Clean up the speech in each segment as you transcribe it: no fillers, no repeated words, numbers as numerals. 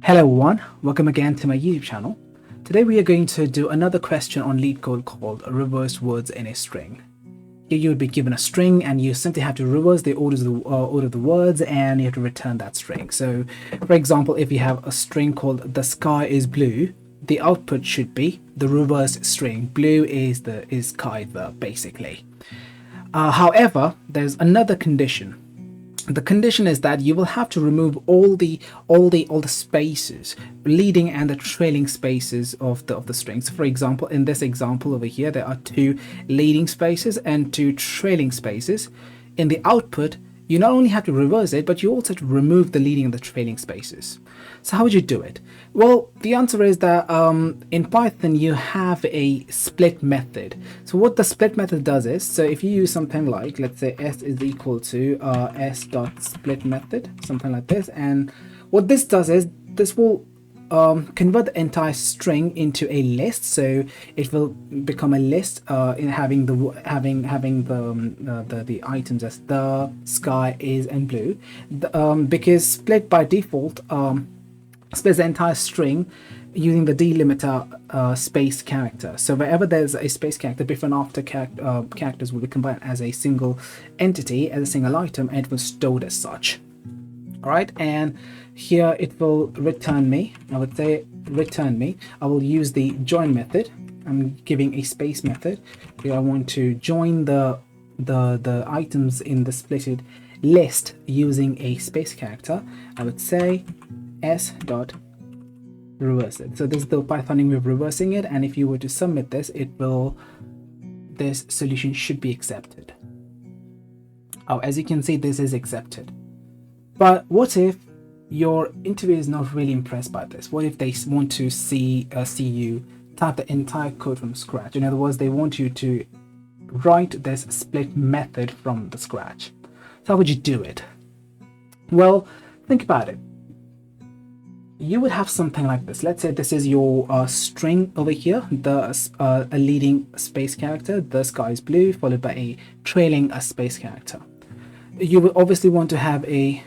Hello everyone, welcome again to my YouTube channel. Today we are going to do another question on Leetcode called reverse words in a string. Here you would be given a string and you simply have to reverse the order of the words and you have to return that string. So for example, if you have a string called the sky is blue, the output should be the reverse string. Blue is sky verb basically. However, there's another condition. The condition is that you will have to remove all the spaces, leading and the trailing spaces of the strings. For example, in this example over here, there are two leading spaces and two trailing spaces. In the output, you not only have to reverse it, but you also have to remove the leading and the trailing spaces. So how would you do it? Well, the answer is that in Python, you have a split method. So what the split method does is, so if you use something like, let's say s is equal to s.split method, something like this. And what this does is, this will convert the entire string into a list, so it will become a list in having the items as the, sky, is, and blue. Because split by default splits the entire string using the delimiter space character. So wherever there's a space character, before and after characters will be combined as a single entity, as a single item, and it will stored as such. All right, and here it will return me. I would say return me. I will use the join method. I'm giving a space method. Here I want to join the items in the splitted list using a space character. I would say s dot reverse it. So this is the Pythonic way of reversing it, and if you were to submit this, this solution should be accepted. Oh, as you can see, this is accepted. But what if your interviewer is not really impressed by this? What if they want to see you type the entire code from scratch? In other words, they want you to write this split method from the scratch. So how would you do it? Well, think about it. You would have something like this. Let's say this is your string over here, a leading space character, the sky is blue, followed by a trailing space character. You would obviously want to have a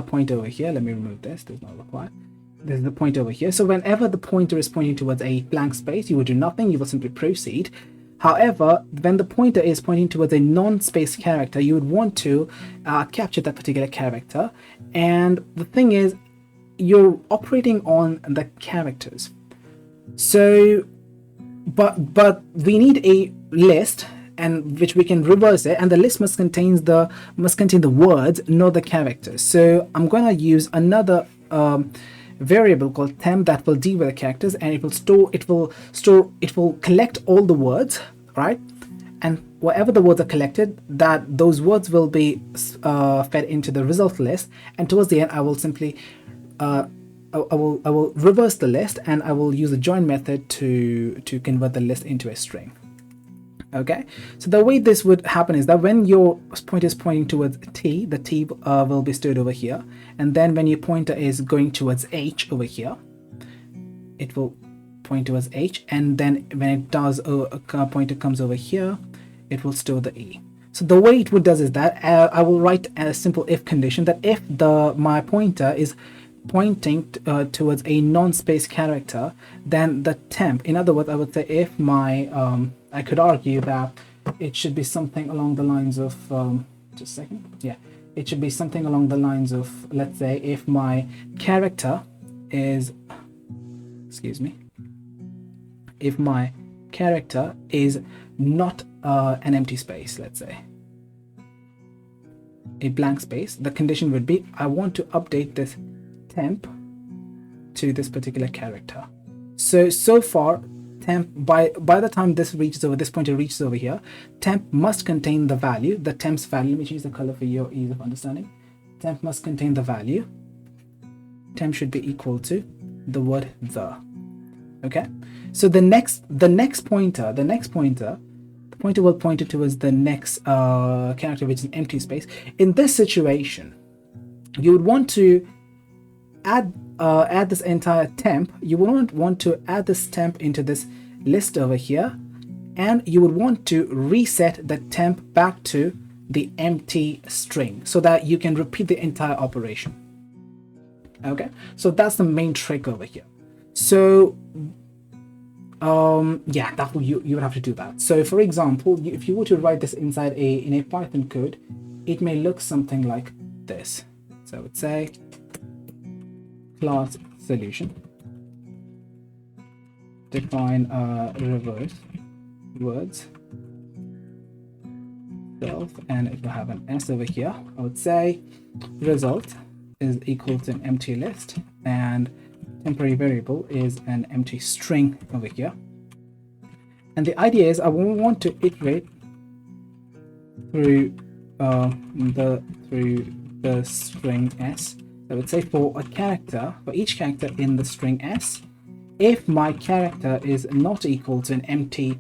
pointer over here. Let me remove this, does not require. There's the pointer over here. So whenever the pointer is pointing towards a blank space, you will do nothing, you will simply proceed. However, when the pointer is pointing towards a non-space character, you would want to capture that particular character. And the thing is, you're operating on the characters. So, but we need a list, and which we can reverse it, and the list must contain the words, not the characters. So I'm going to use another variable called temp that will deal with the characters, and it will collect all the words, right? And whatever the words are collected, those words will be fed into the result list, and towards the end I will simply I will reverse the list, and I will use the join method to convert the list into a string. Okay, so the way this would happen is that when your pointer is pointing towards t, the t will be stored over here, and then when your pointer is going towards h over here, it will point towards h, and then when it does a pointer comes over here, it will store the e. So the way it would does is that I will write a simple if condition that if my pointer is pointing towards a non-space character, then the temp, in other words, I would say if my I could argue that it should be something along the lines of just a second, yeah, it should be something along the lines of, let's say if my character is, if my character is not an empty space, let's say a blank space, the condition would be I want to update this temp to this particular character. So far, temp, by the time this pointer reaches over here, temp must contain the value, the temp's value. Let me change the color for your ease of understanding. Temp must contain the value. Temp should be equal to the word the. Okay, so the next pointer will point it towards the next character, which is an empty space. In this situation, you would want to add this entire temp. You would want to add this temp into this list over here, and you would want to reset the temp back to the empty string so that you can repeat the entire operation. Okay, so that's the main trick over here. So yeah, that you would have to do that. So for example, if you were to write this inside in a Python code, it may look something like this. So I would say class solution, define reverse words self, and if I have an S over here, I would say result is equal to an empty list, and temporary variable is an empty string over here. And the idea is I want to iterate through the string S. I would say for each character in the string S, if my character is not equal to an empty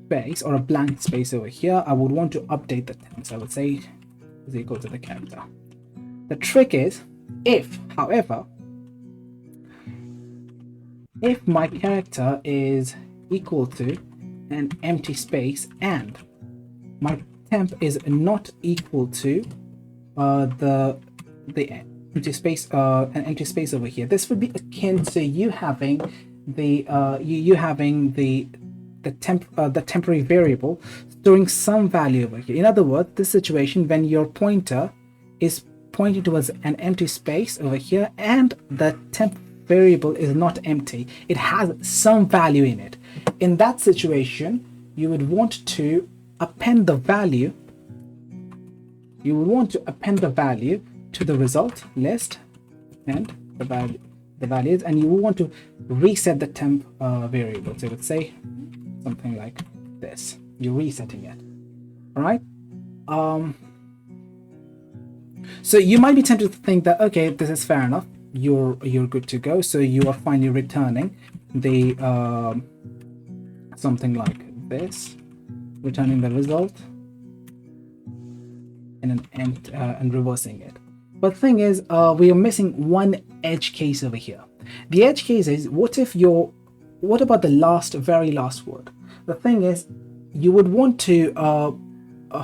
space or a blank space over here, I would want to update the temp. So I would say is equal to the character. The trick is however, if my character is equal to an empty space and my temp is not equal to the empty space, an empty space over here, this would be akin to you having the temporary variable storing some value over here. In other words, this situation when your pointer is pointing towards an empty space over here and the temp variable is not empty, it has some value in it. In that situation, you would want to append the value. You would want to append the value to the result list and the values, and you will want to reset the temp variable. So it would say something like this. You're resetting it. All right. So you might be tempted to think that, okay, this is fair enough. You're good to go. So you are finally returning the something like this, returning the result and reversing it. But the thing is, we are missing one edge case over here. The edge case is what about the very last word? The thing is, you would want to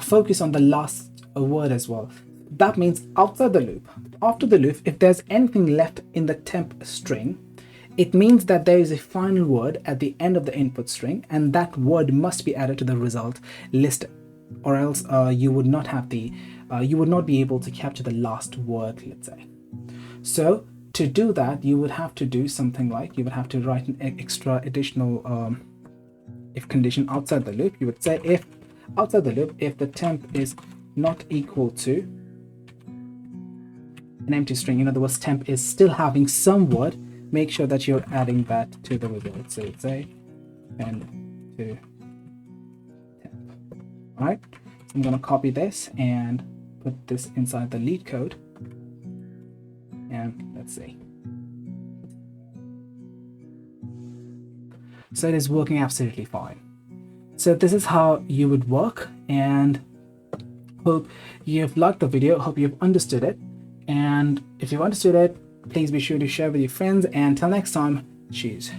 focus on the last word as well. That means outside the loop, after the loop, if there's anything left in the temp string, it means that there is a final word at the end of the input string, and that word must be added to the result list, or else you would not have you would not be able to capture the last word, let's say. So to do that, you would have to do something like, you would have to write an extra additional if condition outside the loop. You would say if outside the loop, if the temp is not equal to an empty string, in other words, temp is still having some word, make sure that you're adding that to the result. So it's say and to temp. All right, so I'm going to copy this and put this inside the Leetcode, and let's see. So it is working absolutely fine. So this is how you would work, and hope you've liked the video, hope you've understood it, and if you've understood it, please be sure to share with your friends, and until next time, cheers.